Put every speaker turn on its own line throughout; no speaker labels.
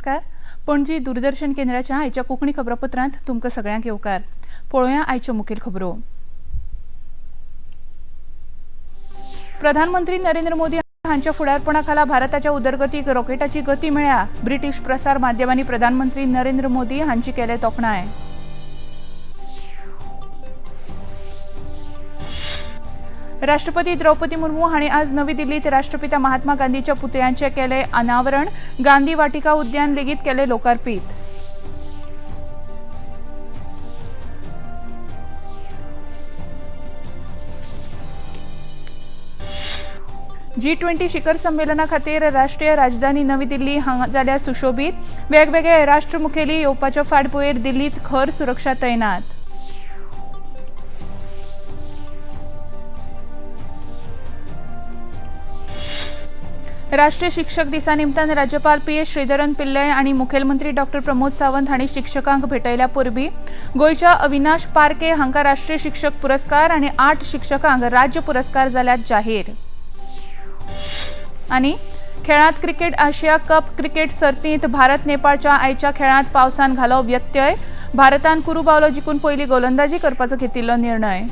नमस्कार. पणजी दूरदर्शन केंद्राच्या आयच्या कोंकणी खबरापत्रांत तुमकां सगळ्यांक येवकार. पळोवया आयच्यो मुखेल खबरो. प्रधानमंत्री नरेंद्र मोदी हांच्या फुडारपणाखाला भारताच्या उदरगतीक रॉकेटाची गती मेळ्ळ्या. ब्रिटीश प्रसार माध्यमांनी प्रधानमंत्री नरेंद्र मोदी हांची केले तोखणाय. राष्ट्रपती द्रौपदी मुर्मू हांणी आज नवी दिल्लीत राष्ट्रपिता महात्मा गांधीच्या पुतळ्याचे केले अनावरण. गांधी वाटिका उद्यान लेगीत केले लोकार्पीत. G20 शिखर संमेलना खातीर राष्ट्रीय राजधानी नवी दिल्ली हांगा जाल्या सुशोभीत. वेगवेगळे राष्ट्र मुखेली येवपाच्या फाटभुंयेर दिल्लीत खर सुरक्षा तैनात. राष्ट्रीय शिक्षक दिसा निमतान राज्यपाल PS श्रीधरन पिल्लय आणि मुखेलमंत्री डॉ प्रमोद सावंत हांणी शिक्षकांक भेटयल्या परबीं. गोंयच्या अविनाश पारके हांकां राष्ट्रीय शिक्षक पुरस्कार आणि 8 शिक्षकांक राज्य पुरस्कार जाल्यात जाहीर. आणि खेळांत क्रिकेट आशिया कप क्रिकेट सर्तींत भारत नेपाळच्या आयच्या खेळांत पावसान घालो व्यत्यय. भारतान कुरू बावलो जिखून पयली गोलंदाजी करपाचो घेतिल्लो निर्णय.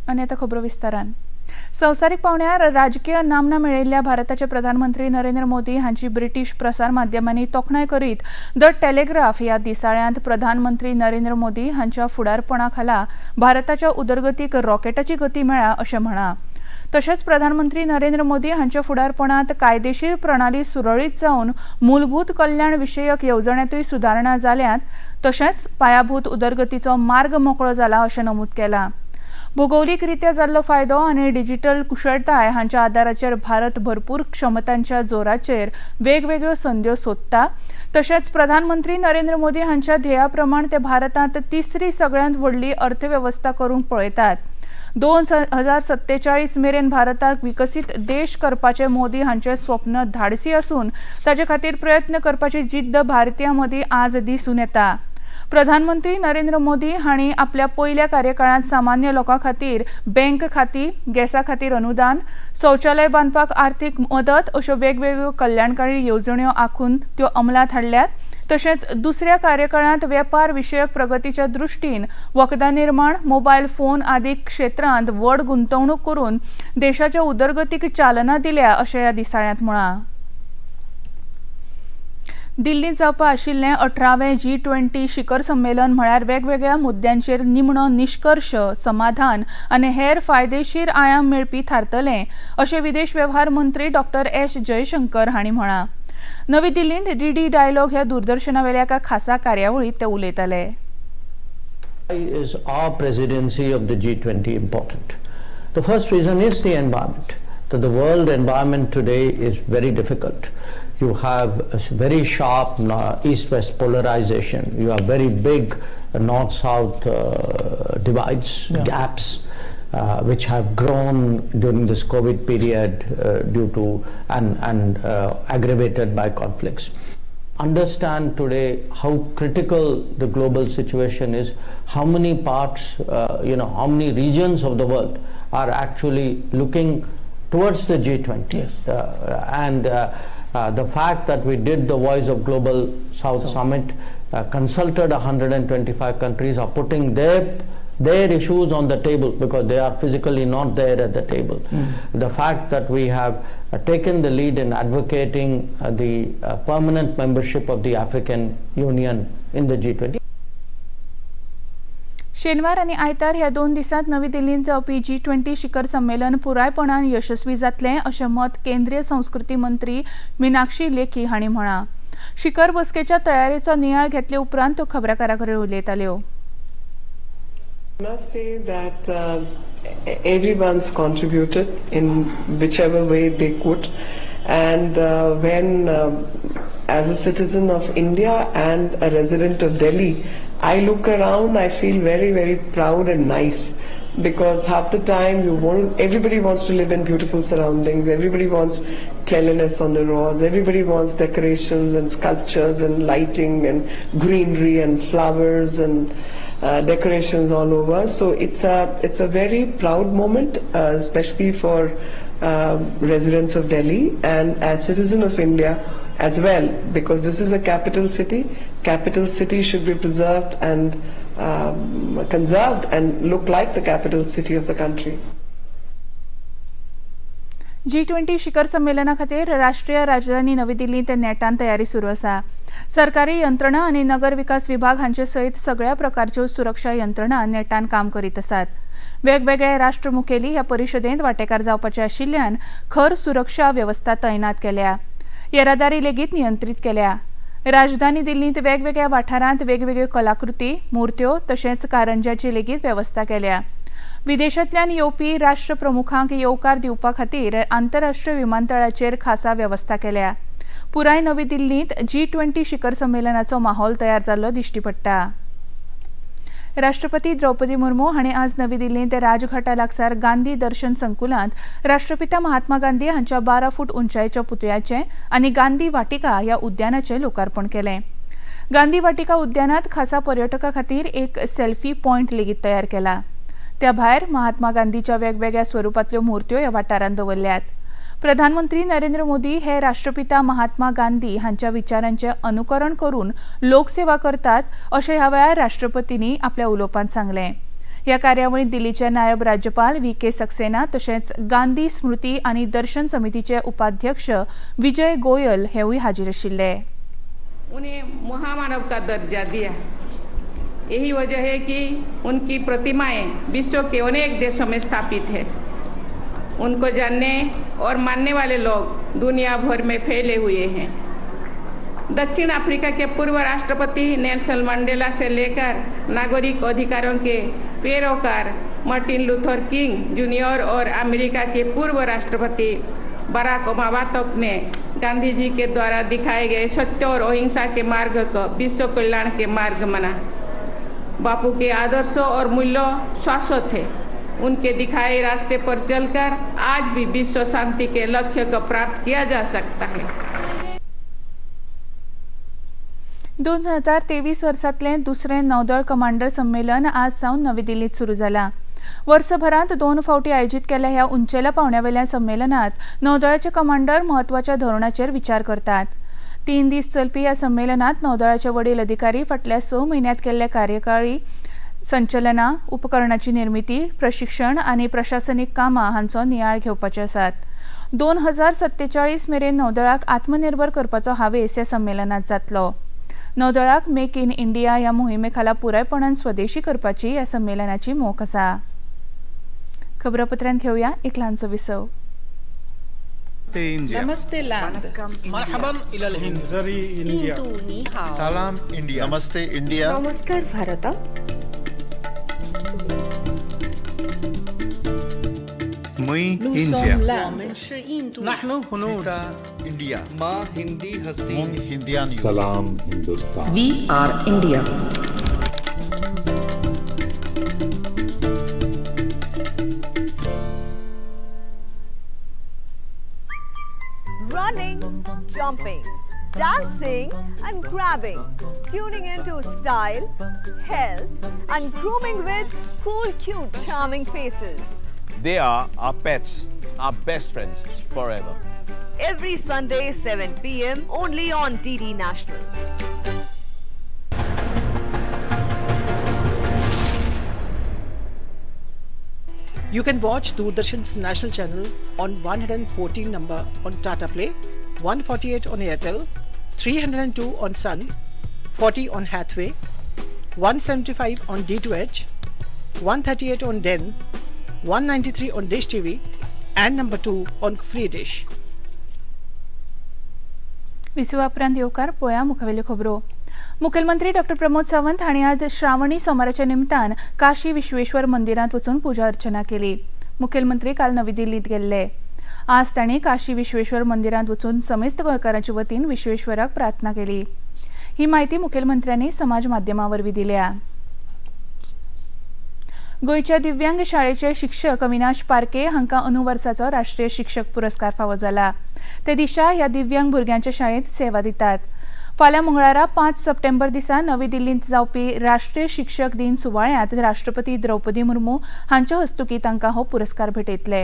आणि आता खबरो विस्तारान. संवसारीक पावण्यार राजकीय नामना मेळयिल्ल्या भारताचे प्रधानमंत्री नरेंद्र मोदी हांची ब्रिटीश प्रसार माध्यमांनी तोखणाय करीत द टेलिग्राफ ह्या दिसाळ्यांत प्रधानमंत्री नरेंद्र मोदी हांच्या फुडारपणाखाला भारताच्या उदरगतीक रॉकेटाची गती मेळ्ळ्या अशें म्हळां. तशेंच प्रधानमंत्री नरेंद्र मोदी हांच्या फुडारपणांत कायदेशीर प्रणाली सुरळीत जावन मूलभूत कल्याण विशयक येवजण्यांतूय सुदारणा जाल्यात. तशेंच पायाभूत उदरगतीचो मार्ग मोकळो जाला अशें नमूद केलां. भौगोलिकरित्या जाल्लो फायदो आनी डिजिटल कुशळटाय हांच्या आदाराचेर भारत भरपूर क्षमतांच्या जोराचेर वेगवेगळ्यो संद्यो सोदता. तशेंच प्रधानमंत्री नरेंद्र मोदी हांच्या ध्येया प्रमाण ते भारतांत तिसरी सगळ्यांत व्हडली अर्थवेवस्था करूंक पळयतात. 2047 मेरेन भारताक विकसीत देश करपाचे मोदी हांचे स्वप्न धाडसी असून ताचे खातीर प्रयत्न करपाची जिद्द भारतीयां मदीं आज दिसून येता. प्रधानमंत्री नरेंद्र मोदी हांणी आपल्या पयल्या कार्यकाळांत सामान्य लोकां खातीर बँक खाती, गॅसा खातीर अनुदान, शौचालय बांदपाक आर्थीक मदत अश्यो वेगवेगळ्यो कल्याणकारी येवजण्यो आंखून त्यो अंमलांत हाडल्यात. तशेंच दुसऱ्या कार्यकाळांत वेपार विशयक प्रगतीच्या दृश्टीन वखदां निर्माण, मोबायल फोन आदी क्षेत्रांत व्हड गुंतवणूक करून देशाच्या उदरगतीक चालना दिल्या अशें ह्या दिसाळ्यांत म्हळां. दिल्लीत जावपा आशिल्लें 18वें G20 शिखर संमेलन म्हळ्यार वेगवेगळ्या मुद्द्यांचेर निमणो निश्कर्श, समाधान आनी हेर फायदेशीर आयाम मेळपी थारतलें अशें विदेश वेव्हार मंत्री डॉ S जयशंकर हांणी म्हळां. नवी दिल्लींत DD डायलॉग ह्या दूरदर्शनावेल्या एका खासा कार्यावळींत ते उलयताले.
Is our presidency of the G20 important? The first reason is the environment. That the world environment today is very difficult. You have a very sharp east-west polarization. You have very big north-south divides, gaps, which have grown during this COVID period due to and aggravated by conflicts. Understand today how critical the global situation is, how many parts, how many regions of the world are actually looking towards the G20.
Yes.
The fact that we did the Voice of Global South Summit, consulted 125 countries, are putting their issues on the table because they are physically not there at the table. The fact that we have taken the lead in advocating the permanent membership of the African Union in the G20.
शेनवार आनी आयतार ह्या 2 दिसांत नवी दिल्लींत जावपी G20 शिखर संमेलन पुरायपणान यशस्वी जातलें अशें मत केंद्रीय संस्कृती मंत्री मीनाक्षी लेखी हांणी म्हळां. शिखर बसकेच्या तयारेचो नियाळ घेतले उपरांत त्यो खबराकारां कडेन उलयताल्यो.
I must say that everyone's contributed in whichever way they could, and when as a citizen of India and a resident of Delhi, I look around, I feel very, very proud and nice, because half the time everybody wants to live in beautiful surroundings, everybody wants cleanliness on the roads, everybody wants decorations and sculptures and lighting and greenery and flowers and decorations all over. So it's a very proud moment, especially for residents of Delhi and as citizen of India as well, because this is a capital city. Capital city should be preserved and conserved and look like the capital city of the country.
G20 शिखर संमेलना खातीर राष्ट्रीय राजधानी नवी दिल्लीत नेटान तयारी सुरू आसा. सरकारी यंत्रणा आनी नगर विकास विभाग हांचे सयत सगळ्या प्रकारच्यो सुरक्षा यंत्रणा नेटान काम करीत आसात. वेगवेगळे राष्ट्र मुखेली ह्या परिशदेंत वांटेकार जावपाचे आशिल्ल्यान खर सुरक्षा व्यवस्था तैनात केल्या. येरादारी लेगीत नियंत्रीत केल्या. राजधानी दिल्लीत वेगवेगळ्या वाठारांत वेगवेगळ्यो कलाकृती, मुर्त्यो तशेंच कारंज्याची लेगीत व्यवस्था केल्या. विदेशांतल्यान येवपी राष्ट्र प्रमुखांक येवकार दिवपा खातीर आंतरराष्ट्रीय विमानतळाचेर खासा व्यवस्था केल्या. पुराय नवी दिल्लीत G20 शिखर संमेलनाचो माहोल तयार जाल्लो दिश्टी पडटा. राष्ट्रपती द्रौपदी मुर्मू हांणी आज नवी दिल्लीत राजघाटा लागसार गांधी दर्शन संकुलांत राष्ट्रपिता महात्मा गांधी हांच्या 12 फूट उंचायेच्या पुतळ्याचें आनी गांधी वाटिका ह्या उद्यानाचें लोकार्पण केलें. गांधी वाटिका उद्यानात खासा पर्यटकां खातीर एक सेल्फी पॉयंट लेगीत तयार केला. त्या भायर महात्मा गांधीच्या वेगवेगळ्या स्वरुपांतल्यो मुर्त्यो ह्या वाठारांत दवरल्यात. प्रधानमंत्री नरेंद्र मोदी हे राष्ट्रपिता महात्मा गांधी हांच्या विचारांचे अनुकरण करून लोकसेवा करतात अशें ह्या वेळार राष्ट्रपतींनी आपल्या उलोवपांत सांगलें. ह्या कार्यावळींत दिल्लीचे नायब राज्यपाल V.K. सक्सेना तशेंच गांधी स्मृती आनी दर्शन समितीचे उपाध्यक्ष विजय गोयल हेवूय हाजीर आशिल्ले.
उन्हें महामानव का दर्जा दिया. यही वजह है कि उनकी प्रतिमाएं विश्व के अनेक देशों में स्थापित है. उनको जानने और मानने वाले लोग दुनिया भर में फैले हुए हैं. दक्षिण अफ्रीका के पूर्व राष्ट्रपति नेल्सन मंडेला से लेकर नागरिक अधिकारों के पैरोकार मार्टिन लूथर किंग जूनियर और अमेरिका के पूर्व राष्ट्रपति बराक ओबामा तक ने गांधी जी के द्वारा दिखाए गए सत्य और अहिंसा के मार्ग को विश्व कल्याण के मार्ग माना. बापू के आदर्शों और मूल्यों शाश्वत थे. उनके दिखाए रास्ते पर चलकर आज भी विश्व शांति के लक्ष्य को प्राप्त किया जा सकता है.
2023 वर्सांतलें दुसरें नौदळ कमांडर संमेलन आज सावन नवी दिल्लीत सुरू जालां. वर्सभरांत 2 फावटी आयोजीत केल्ल्या ह्या उंचेल्या पावण्यावेल्या संमेलनात नौदळाचे कमांडर म्हत्वाच्या धोरणाचेर विचार करतात. 3 दीस चलपी ह्या संमेलनात नौदळाचे वडील अधिकारी फाटल्या 6 म्हयन्यांत केल्ल्या कार्यकाळी संचलनां, उपकरणाची निर्मिती, प्रशिक्षण आनी प्रशासनीक कामां हांचो नियाळ घेवपाचे आसात. 2047 मेरेन नौदळाक आत्मनिर्भर करपाचो हावेस ह्या संमेलनात जातलो. नौदळाक मेक इन इंडिया ह्या मोहिमे खाला पुरायपणान स्वदेशी करपाची ह्या संमेलनाची मोख आसा. खबरापत्रांत घेवया एक ल्हानसो विसव.
नमस्ते लैंड.
मरहबन इलल हिंद.
जरी इंडिया.
सलाम इंडिया. नमस्ते इंडिया.
नमस्कार भारत.
मैं
Nous
इंडिया.
sommes l'Inde.
नहनु हुनूरा इंडिया.
माँ हिंदी हस्ती
हिंदियान.
सलाम Hindustan.
We are India.
Running, jumping, dancing and grabbing, tuning into style, health and grooming with cool, cute, charming faces.
They are our pets, our best friends forever.
Every Sunday 7 p.m. only on DD National.
You can watch Doordarshan's national channel on 114 number on Tata Play, 148 on Airtel, 302 on Sun, 40 on Hathway, 175 on D2H, 138 on Den, 193 on Dish TV and number 2 on Free Dish.
विसवापरांत येवकार पळया मुखावेल्यो खबरो. मुखेलमंत्री डॉ. प्रमोद सावंत हांणी आज श्रावणी सोमाराच्या निमतान काशी विश्वेश्वर मंदिरांत वचून पुजा अर्चना केली. मुखेलमंत्री काल नवी दिल्लीत गेल्ले. आज तांणी काशी विश्वेश्वर मंदिरांत वचून समेस्त गोंयकारांचे वतीन विश्वेश्वराक प्रार्थना केली. ही माहिती मुखेलमंत्र्यांनी समाज माध्यमावरवीं दिल्या. गोंयच्या दिव्यांग शाळेचे शिक्षक अविनाश पारके हांकां अंदू वर्साचो राष्ट्रीय शिक्षक पुरस्कार फावो जाला. ते दिशा ह्या दिव्यांग भुरग्यांच्या शाळेंत सेवा दितात. फाल्यां मंगळारा 5 सप्टेंबर दिसा नवी दिल्लींत जावपी राष्ट्रीय शिक्षक दिन सुवाळ्यांत राष्ट्रपती द्रौपदी मुर्मू हांच्या हस्तुकीं तांकां हो पुरस्कार भेटयतले.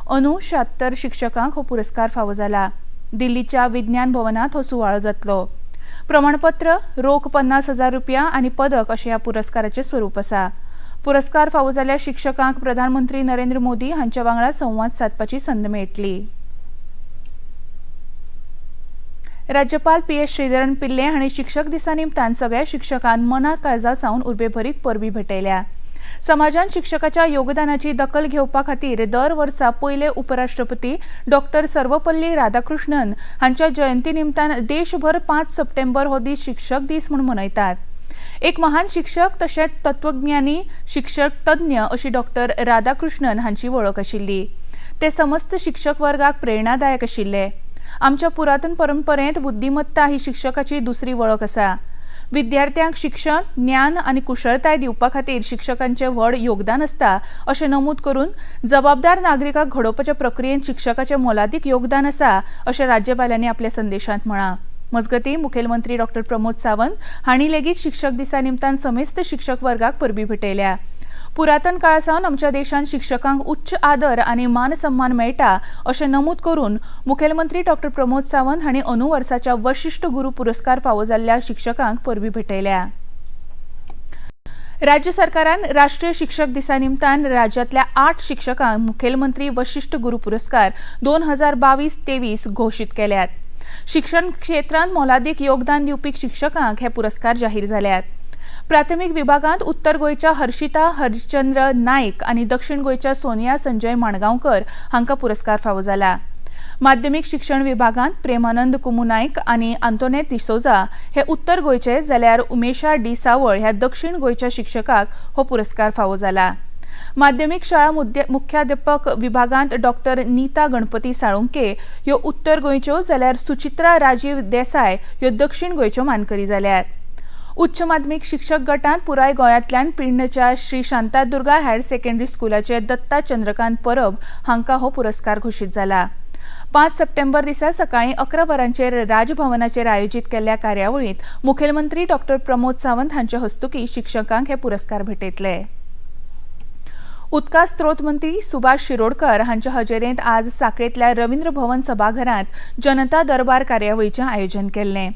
अंदू 76 शिक्षकांक हो पुरस्कार फावो जाला. दिल्लीच्या विज्ञान भवनात हो सुवाळो जातलो. प्रमाणपत्र, रोख 50,000 रुपया आनी पदक अशें ह्या पुरस्काराचें स्वरूप आसा. पुरस्कार फावो जाल्ल्या शिक्षकांक प्रधानमंत्री नरेंद्र मोदी हांच्या वांगडा संवाद साधपाची संद मेळटली. राज्यपाल PS श्रीधरन पिल्ले हांणी शिक्षक दिसा निमतान सगळ्या शिक्षकांक मना काळजा सावन उर्बेभरीत परबीं भेटयल्या. समाजान शिक्षकाच्या योगदानाची दखल घेवपा खातीर दर वर्सा पयले उपराष्ट्रपती डॉक्टर सर्वपल्ली राधाकृष्णन हांच्या जयंती निमतान देशभर 5 सप्टेंबर हो दीस शिक्षक दीस म्हूण मनयतात. एक महान शिक्षक तशेंच तत्वज्ञानी, शिक्षक तज्ञ अशी डॉक्टर राधाकृष्णन हांची वळख आशिल्ली. ते समस्त शिक्षक वर्गाक प्रेरणादायक आशिल्ले. आमच्या पुरातन परंपरेंत बुद्धिमत्ता ही शिक्षकाची दुसरी वळख आसा. विद्यार्थ्यांक शिक्षण, ज्ञान आनी कुशळटाय दिवपा खातीर शिक्षकांचें व्हड योगदान आसता अशें नमूद करून जबाबदार नागरिकाक घडोवपाच्या प्रक्रियेंत शिक्षकाचें मोलादीक योगदान आसा अशें राज्यपालांनी आपल्या संदेशांत म्हळां. मजगतीं मुखेलमंत्री डॉ. प्रमोद सावंत हांणी लेगीत शिक्षक दिसा निमतान समेस्त शिक्षक वर्गाक परबीं भेटयल्या. पुरातन काळा सावन आमच्या देशांत शिक्षकांक उच्च आदर आनी मान सन्मान मेळटा अशें नमूद करून मुखेलमंत्री डॉ. प्रमोद सावंत हांणी अंदू वर्साच्या वशिश्ठ गुरू पुरस्कार फावो जाल्ल्या शिक्षकांक परबीं भेटयल्या. राज्य सरकारान राष्ट्रीय शिक्षक दिसा निमतान राज्यांतल्या 8 शिक्षकांक मुखेलमंत्री वशिश्ठ गुरू पुरस्कार 2022-23 घोशीत केल्यात. शिक्षण क्षेत्रांत मोलादीक योगदान दिवपी शिक्षकांक हे पुरस्कार जाहीर जाल्यात. प्राथमीक विभागांत उत्तर गोंयच्या हर्षिता हरिश्चंद्र नायक आनी दक्षिण गोंयच्या सोनिया संजय माणगांवकर हांकां पुरस्कार फावो जाला. माध्यमीक शिक्षण विभागांत प्रेमानंद कुमू नायक आनी आंतोनेत डिसोजा हे उत्तर गोंयचे जाल्यार उमेशा डी सावळ ह्या दक्षिण गोंयच्या शिक्षकाक हो पुरस्कार फावो जाला. माध्यमीक शाळा मुख्याध्यापक विभागांत डॉ. नीता गणपती साळुंके ह्यो उत्तर गोंयच्यो जाल्यार सुचित्रा राजीव देसाय ह्यो दक्षिण गोंयच्यो मानकरी जाल्यात. उच्च माध्यमीक शिक्षक गटांत पुराय गोंयांतल्यान पिंडच्या श्री शांतादुर्गा हायर सेकंडरी स्कुलाचे दत्ता चंद्रकांत परब हांकां हो पुरस्कार घोशीत जाला. 5 सप्टेंबर दिसा सकाळीं 11 वरांचेर राजभवनाचेर आयोजीत केल्ल्या कार्यावळींत मुखेलमंत्री डॉ. प्रमोद सावंत हांच्या हस्तुकीं शिक्षकांक हे पुरस्कार भेटयतले. उदका स्त्रोत मंत्री सुभाष शिरोडकर हांच्या हजेरेंत आज साखळेंतल्या रवींद्र भवन सभाघरांत जनता दरबार कार्यावळीचें आयोजन केल्लें.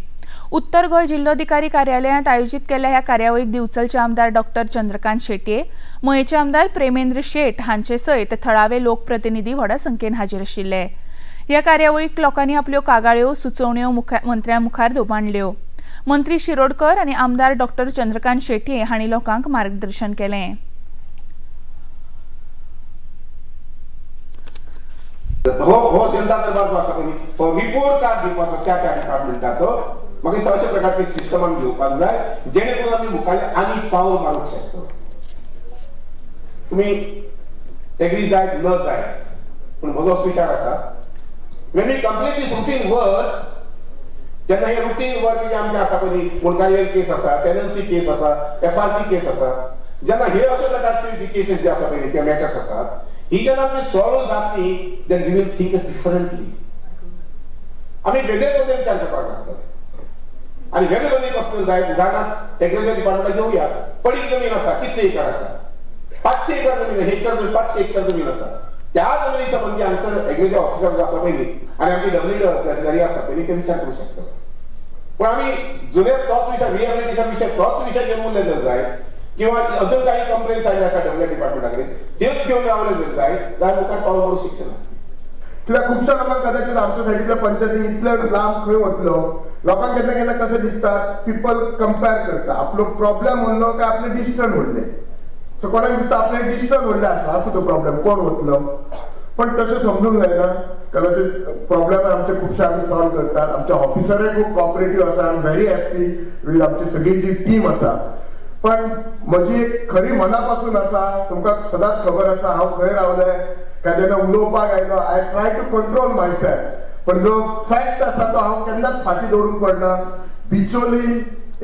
उत्तर गोंय जिल्लोधिकारी कार्यालयांत आयोजीत केल्ल्या ह्या कार्यावळीक दिवचलचे आमदार डॉ. चंद्रकांत शेटये, मयेचे आमदार प्रेमेंद्र शेट हांचे सयत थळावे लोकप्रतिनिधी व्हड संख्येन हाजीर आशिल्ले. ह्या कार्यावळीक लोकांनी आपल्यो कागाळ्यो सुचोवण्यो मंत्र्यां मुखार मांडल्यो. मंत्री शिरोडकर आनी आमदार डॉ. चंद्रकांत शेटये हांणी लोकांक मार्गदर्शन केलें.
हो जनता दरबार जो आसा पळय रिपोर्ट कार्ड दिवपाचो त्या डिपार्टमेंटाचो म्हाका अशा प्रकारचे सिस्टम आमी घेवपाक जाय जेणे करून आमी मुखाल्ले आनी पावल मारूंक शकता. तुमी एग्री जायत न जायत पूण म्हजो असो विचार आसा when we complete this routine work जेन्ना हे रुटीन वर्क जे आमचे आसा पळय मुनकायल केस आसा, टेनन्सी केस आसा, FRC केस आसा, जेन्ना हे अशा प्रकारचे जे केसेस जे आसा पळय ते मॅटर्स आसात ही जेन्ना आमी सॉल्व जातली then we will think differently. आमी वेगळे पद्धतीन विचार करपाक लागतले आनी वेगळे पद्धतीन वचून जाय. उदाहरणार्थ एग्रीकल्चर डिपार्टमेंटाक घेवया. पडीक जमीन आसा, कितले एकर आसा? 500 एकर जमीन, हेक्टर जमीन 500 हेक्टर जमीन आसा. त्या जमिनी संबंधी आन्सर एग्रीकल्चर ऑफिसर जो आसा पयली आनी आमची डब्ल्यू अधिकारी आसा पयली ते विचार करूं शकता. पण आमी जुने तोच विशय रिहॅबिलिटेशन विशय तोच विशय घेवन उरले जर जाय किंवा अजून काही कंप्लेंट्स आयले आसा डब्ल्यू डिपार्टमेंटाकडे तेच घेवन रावले जर जाय जाल्यार मुखार पावल मारूंक शकचे ना.
कित्याक खुबश्या लोकांक कदाचित आमच्या सायडीतल्या पंचायतीन इतले लांब खंय वतलो लोकांक केन्ना केन्ना कशें दिसता पीपल कंपेर करता आपलो प्रॉब्लेम म्हणलो काय आपले डिस्टन्स उरले. सो कोणाक दिसता आपले डिस्टन्स उरले आसा तो प्रॉब्लेम कोण वतलो. पण तशें समजूंक जायना. कदाचित प्रॉब्लेम आमचे खुबशे आमी सॉल्व करतात. आमचे ऑफिसरूय खूब कॉपरेटीव आसा. I am very happy with आमची सगळी जी टीम आसा. पण म्हजी एक खरी मनापासून आसा तुमकां सदांच खबर आसा हांव खंय रावले काय जेन्ना उलोवपाक आयलो I try to control myself. पण जो फॅक्ट आसा तो हांव केन्नाच फाटी दवरूंक पडना. बिचोली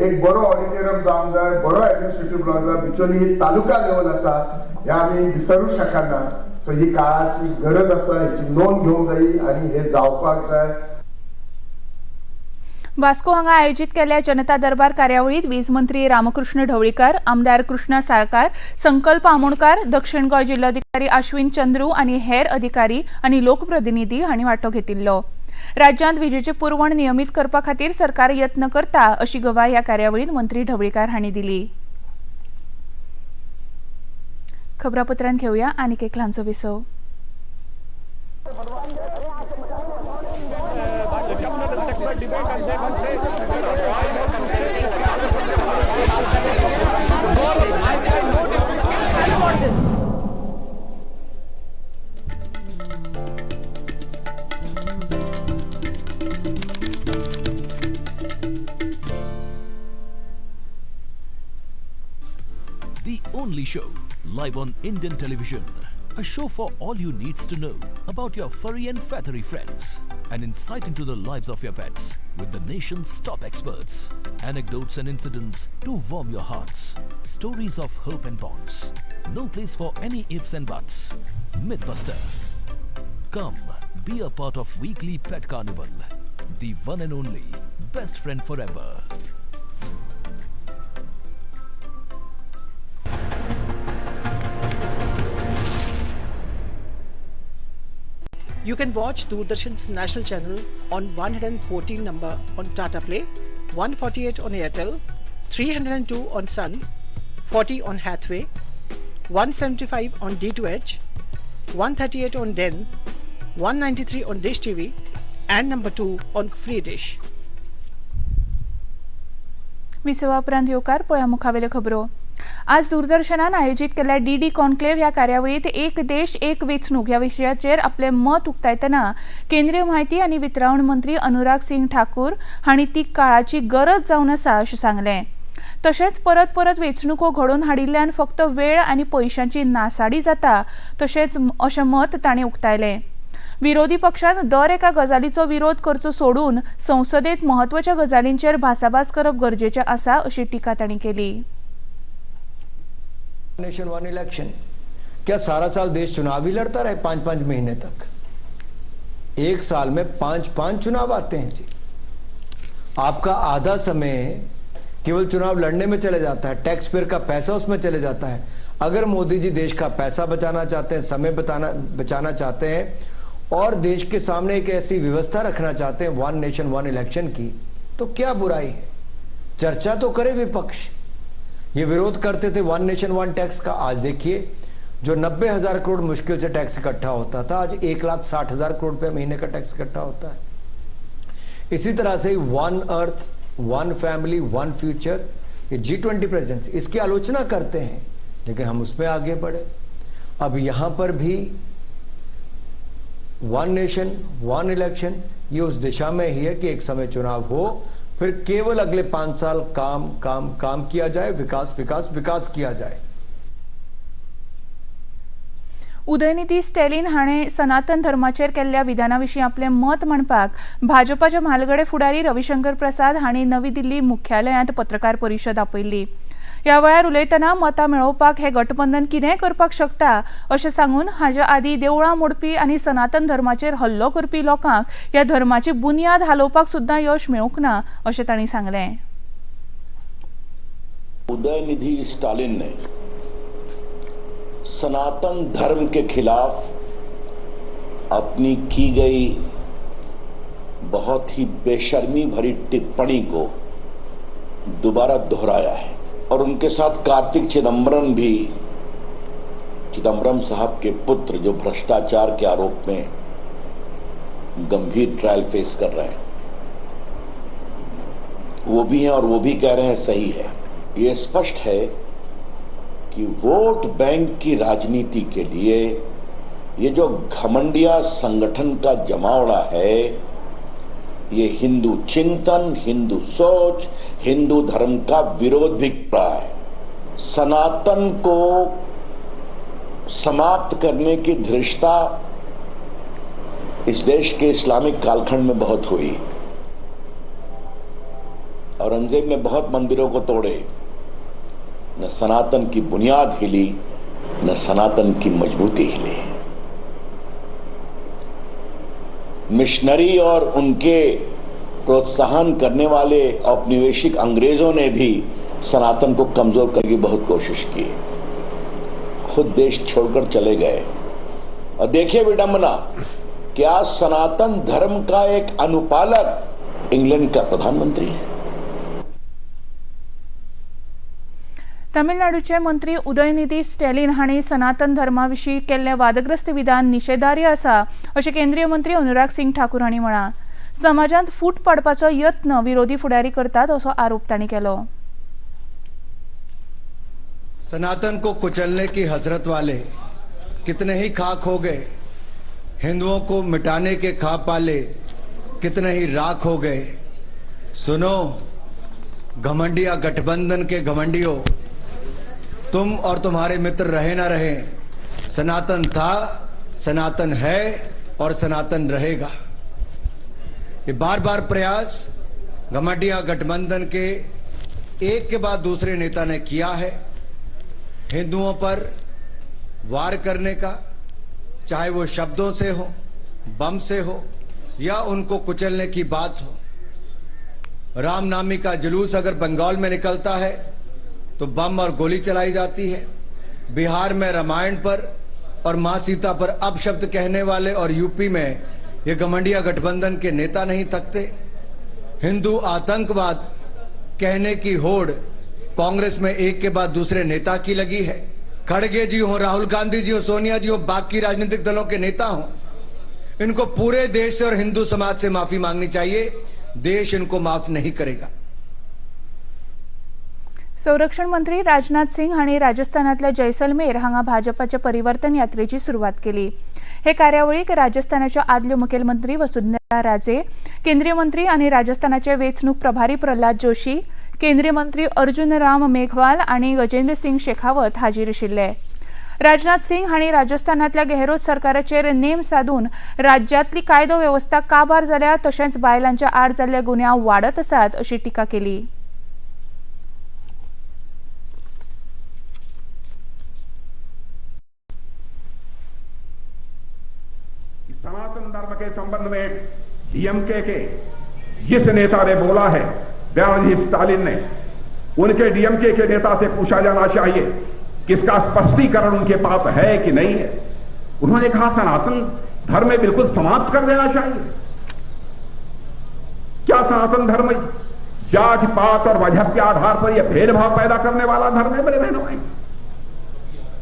एक बरो ऑडिटोरियम जावंक जाय, बरो एडमिनिस्ट्रेटिव्ह ब्लॉक जाय. बिचोली ही तालुका लेवल आसा हे आमी विसरूंक शकना. सो ही काळाची गरज आसा, हेची नोंद घेवंक जाय आनी हे जावपाक जाय.
वास्को हांगा आयोजित केल्ल्या जनता दरबार कार्यावळीत वीज मंत्री रामकृष्ण ढवळीकर, आमदार कृष्णा साळकार, संकल्प आमोणकार, दक्षिण गोंय जिल्लोधिकारी अश्विन चंद्रू आनी हेर अधिकारी आनी लोकप्रतिनिधी हांणी वांटो घेतिल्लो. राज्यांत विजेची पुरवण नियमीत करपा खातीर सरकार यत्न करता अशी गवाही ह्या कार्यावळीत मंत्री ढवळीकर हांणी दिली. खबरापत्रांत घेवया आनीक एक ल्हानसो विसव.
The only show live on Indian television. A show for all you needs to know about your furry and feathery friends. An insight into the lives of your pets with the nation's top experts. Anecdotes and incidents to warm your hearts. Stories of hope and bonds. No place for any ifs and buts. Mythbuster. Come, be a part of weekly Pet Carnival. The one and only best friend forever.
You can watch Doordarshan's national channel on 114 number on Tata Play, 148 on Airtel, 302 on Sun, 40 on Hathway, 175 on D2H, 138 on Den, 193 on Dish TV and number 2 on Free Dish.
विसवा उपरांत येवकार पळया मुखावेल्यो खबरो. आज दूरदर्शनान आयोजित केल्ल्या DD conclave ह्या कार्यावळीत एक देश एक वेंचणूक ह्या विशयाचेर आपले मत उक्तायतना केंद्रीय म्हायती आनी वितरावण मंत्री अनुराग सिंग ठाकूर हांणी ती काळाची गरज जावन आसा अशें सांगलें. तशेंच परत परत वेंचणुको घडोवन हाडिल्ल्यान फक्त वेळ आनी पयशांची नासाडी जाता तशेंच अशें मत तांणी उक्तायलें. विरोधी पक्षान दर एका गजालीचो विरोध करचो सोडून संसदेत म्हत्वाच्या गजालींचेर भासाभास करप गरजेचें आसा अशी टिका तांणी केली.
नेशन वन इलेक्शन, क्या सारा साल देश चुनाव ही लड़ता रहे 5-5 महीने तक? एक साल में 5-5 चुनाव आते हैं जी. आपका आधा समय केवल चुनाव लड़ने में चले जाता है, टैक्स पेयर का पैसा उसमें चले जाता है. अगर मोदी जी देश का पैसा बचाना चाहते हैं, समय बचाना चाहते हैं और देश के सामने एक ऐसी व्यवस्था रखना चाहते हैं वन नेशन वन इलेक्शन की, तो क्या बुराई है? चर्चा तो करे विपक्ष. ये विरोध करते थे वन नेशन वन टैक्स का. आज देखिए, जो 90,000 करोड़ मुश्किल से टैक्स इकट्ठा होता था, आज 1,60,000 करोड़ रुपए महीने का टैक्स इकट्ठा होता है. इसी तरह से one earth, one family, one future, ये G20 प्रेसिडेंसी, इसकी आलोचना करते हैं, लेकिन हम उसमें आगे बढ़े. अब यहां पर भी वन नेशन वन इलेक्शन, ये उस दिशा में ही है कि एक समय चुनाव हो, फिर केवल अगले 5 साल काम काम काम किया जाए, विकास विकास विकास किया जाए.
उदयनिधी स्टॅलिन हाणें सनातन धर्माचेर केल्ल्या विधानाविशीं आपलें मत मांडपाक भाजपाचे म्हालगडे फुडारी रविशंकर प्रसाद हांणी नवी दिल्ली मुख्यालयांत पत्रकार परिशद आपयल्ली. ह्या वेळार उलयतना मतां मेळोवपाक हे गठबंधन कितेंय करपाक शकता अशें सांगून हाच्या आदी देवळां मोडपी आनी सनातन धर्माचेर हल्लो करपी लोकांक ह्या धर्माची बुनियाद हालोवपाक सुद्दां यश मेळूंक ना अशें तांणी सांगलें.
उदयनिधि स्टालिन ने सनातन धर्म के खिलाफ अपनी की गई बहुत ही बेशर्मी भरी टिप्पणी को दोबारा दोहराया है और उनके साथ कार्तिक चिदंबरम भी, चिदंबरम साहब के पुत्र जो भ्रष्टाचार के आरोप में गंभीर ट्रायल फेस कर रहे हैं, वो भी हैं और वो भी कह रहे हैं सही है. ये स्पष्ट है कि वोट बैंक की राजनीति के लिए ये जो घमंडिया संगठन का जमावड़ा है, ये हिंदू चिंतन, हिंदू सोच, हिंदू धर्म का विरोध भी कर रहा है. सनातन को समाप्त करने की धृष्टता इस देश के इस्लामिक कालखंड में बहुत हुई. औरंगजेब ने बहुत मंदिरों को तोड़े, न सनातन की बुनियाद हिली, न सनातन की मजबूती हिली. मिशनरी और उनके प्रोत्साहन करने वाले औपनिवेशिक अंग्रेजों ने भी सनातन को कमजोर करने की बहुत कोशिश की, खुद देश छोड़कर चले गए। और देखिए विडंबना, क्या सनातन धर्म का एक अनुपालक इंग्लैंड का प्रधानमंत्री है।
तमिळनाडूचे मंत्री उदयनिधी स्टॅलिन हांणी सनातन धर्माविशीं केल्लें वादग्रस्त विधान निशेधार्य आसा अशें केंद्रीय मंत्री अनुराग सिंग ठाकूर हांणी म्हळां। समाजांत फूट पाडपाचो यत्न विरोधी फुडारी करतात असो आरोप तांणी केलो।
सनातन को कुचलने की हसरत वाले कितने ही खाक हो गए, हिंदुओं को मिटाने के ख्वाब पाले कितने ही राख हो गए। सुनो घमंडिया गठबंधन के घमंडियों, तुम और तुम्हारे मित्र रहे ना रहे, सनातन था, सनातन है और सनातन रहेगा। ये बार बार प्रयास घमंडिया गठबंधन के एक के बाद दूसरे नेता ने किया है हिंदुओं पर वार करने का, चाहे वो शब्दों से हो, बम से हो या उनको कुचलने की बात हो। रामनामी का जुलूस अगर बंगाल में निकलता है तो बम और गोली चलाई जाती है। बिहार में रामायण पर और मां सीता पर अपशब्द कहने वाले और यूपी में ये घमंडिया गठबंधन के नेता नहीं थकते। हिंदू आतंकवाद कहने की होड़ कांग्रेस में एक के बाद दूसरे नेता की लगी है। खड़गे जी हो, राहुल गांधी जी हो, सोनिया जी हो, बाकी राजनीतिक दलों के नेता हो, इनको पूरे देश से और हिंदू समाज से माफी मांगनी चाहिए। देश इनको माफ नहीं करेगा।
संरक्षण मंत्री राजनाथ सिंग हांणी राजस्थानातल्या जैसलमेर हांगा भाजपाच्या परिवर्तन यात्रेची सुरुवात केली। हे कार्यावळीक राजस्थानाचे आदले मुखेलमंत्री वसुंधरा राजे, केंद्रीय मंत्री आणि राजस्थानाचे वेचणूक प्रभारी प्रल्हाद जोशी, केंद्रीय मंत्री अर्जुन राम मेघवाल आणि गजेंद्र सिंग शेखावत हाजीर आशिल्ले। राजनाथ सिंग हांणी राजस्थानातल्या गेहरोत सरकाराचेर नेम साधून राज्यातली कायदो व्यवस्था काबार जाल्या तशेंच बायलांच्या आड जाल्ले गुन्यांव वाडत आसात अशी टिका केली।
सनातन धर्म के संबंध में डीएमके के जिस नेता ने बोला है, दयानिधि स्टालिन ने, उनके डीएमके के नेता से पूछा जाना चाहिए कि इसका स्पष्टीकरण उनके पास है कि नहीं है। उन्होंने कहा सनातन धर्म में बिल्कुल समाप्त कर देना चाहिए। क्या सनातन धर्म जात पात और मजहब के आधार पर यह भेदभाव पैदा करने वाला धर्म है? मेरे बहनों,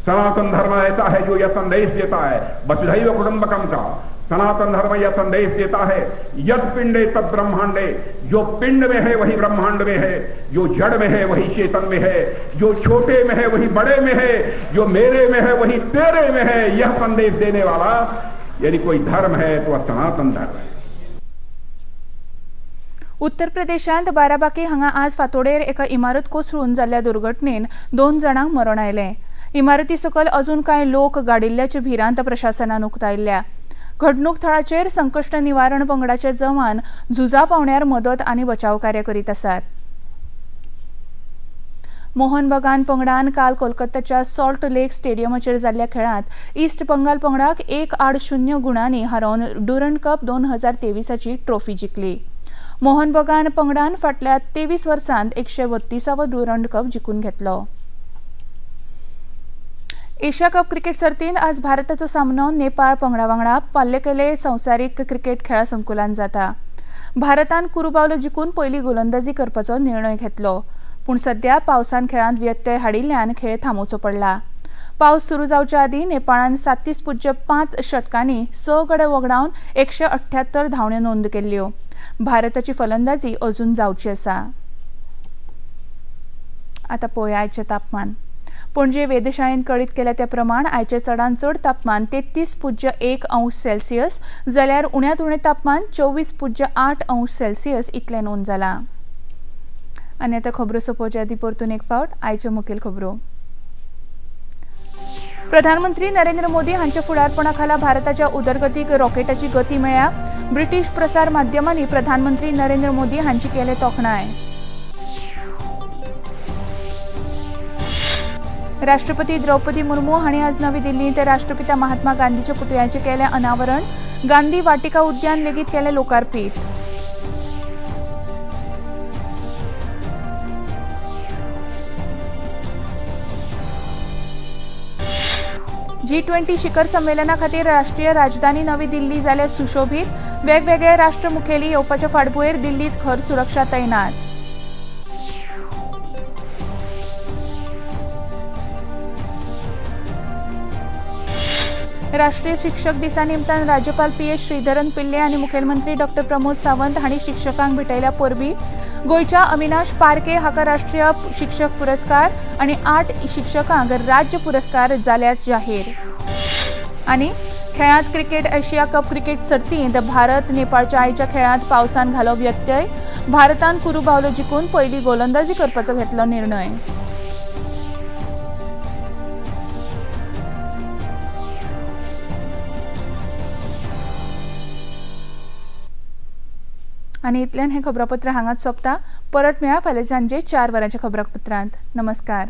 सनातन धर्म ऐसा है जो यह संदेश देता है वसुधैव कुटुंबकम का। सनातन धर्म यह संदेश देता है यद पिंडे तद ब्रह्मांडे, जो पिंड में है वही ब्रह्मांड में है, जो जड़ में है वही चेतन में है, जो छोटे में है वही बड़े में है, जो मेरे में है वही तेरे में है। यह संदेश देने वाला यदि कोई धर्म है तो वह सनातन धर्म है।
उत्तर प्रदेशांत बाराबाकी हांगा आज फांतोडेर एका इमारत कोसळून जाल्ल्या दुर्घटनेन 2 जाणांक मरण आयलें। इमारती सकल अजून कांय लोक गाडिल्ल्याचे भिरांत प्रशासनान उक्तायल्ल्या। घडणूक थळाचेर संकश्ट निवारण पंगडाचे जवान झुजा पावण्यार मदत आनी बचाव कार्य करीत आसात। मोहन बगान पंगडान काल कोलकाताच्या सॉल्ट लेक स्टेडियमाचेर जाल्ल्या खेळांत ईस्ट बंगाल पंगडाक 1-0 गुणांनी हारोवन ड्युरंड कप 2023ची ट्रॉफी जिखली। मोहन बगान पंगडान फाटल्या 23 वर्सांत 132वा ड्युरंड कप जिखून घेतलो। एशिया कप क्रिकेट सर्तींत आज भारताचो सामनो नेपाळ पंगडा वांगडा पाल्लेकेले संवसारीक क्रिकेट खेळा संकुलांत जाता। भारतान कुरुबावलो जिखून पयली गोलंदाजी करपाचो निर्णय घेतलो, पूण सध्या पावसान खेळांत व्यत्यय हाडिल्ल्यान खेळ थांबोवचो पडला। पावस सुरू जावच्या आदीं नेपाळान 37.5 षटकांनी 6 गडे वगडावन 178 धांवड्यो नोंद केल्ल्यो। भारताची फलंदाजी अजून जावची आसा। आता पळोवया आयचें तापमान। पणजे वेधशाळेन कळीत केल्या त्या प्रमाण आयचे चडांत चड तापमान 33.1 अंश सेल्सियस जाल्यार उण्यांत उणें तापमान 24.8 अंश सेल्सियस इतलें नोंद जालां। आनी आतां खबरो सोंपोवचे आदीं परतून एक फावट आयच्यो मुखेल खबरो। प्रधानमंत्री नरेंद्र मोदी हांच्या फुडारपणा खाला भारताच्या उदरगतीक रॉकेटाची गती मेळ्ळ्या। ब्रिटीश प्रसार माध्यमांनी प्रधानमंत्री नरेंद्र मोदी हांची केले तोखणाय। राष्ट्रपती द्रौपदी मुर्मू हांणी आज नवी दिल्लींत राष्ट्रपिता महात्मा गांधीच्या पुतळ्याचें केलें अनावरण। गांधी वाटिका उद्यान लेगीत केलें लोकार्पीत। G20 शिखर संमेलना खातीर राष्ट्रीय राजधानी नवी दिल्ली जाल्यार सुशोभीत वेगवेगळे राष्ट्र मुखेली येवपाच्या फाटभुंयेर दिल्लीत खर सुरक्षा तैनात राष्ट्रीय शिक्षक दिसा निमतान राज्यपाल PS श्रीधरन पिल्ले आनी मुखेलमंत्री डॉ प्रमोद सावंत हांणी शिक्षकांक भेटयल्या परबीं गोंयच्या अविनाश पारखे हाका राष्ट्रीय शिक्षक पुरस्कार आनी 8 शिक्षकांक राज्य पुरस्कार जाल्यात जाहीर आनी खेळांत क्रिकेट एशिया कप क्रिकेट सर्तींत भारत नेपाळच्या आयच्या खेळांत पावसान घालो व्यत्यय भारतान कुरू बावलो जिखून पयली गोलंदाजी करपाचो घेतलो निर्णय आनी इतल्यान हें खबरापत्र हांगाच सोंपता. परत मेळया फाल्यां सांजे 4 वरांच्या खबरापत्रांत. नमस्कार.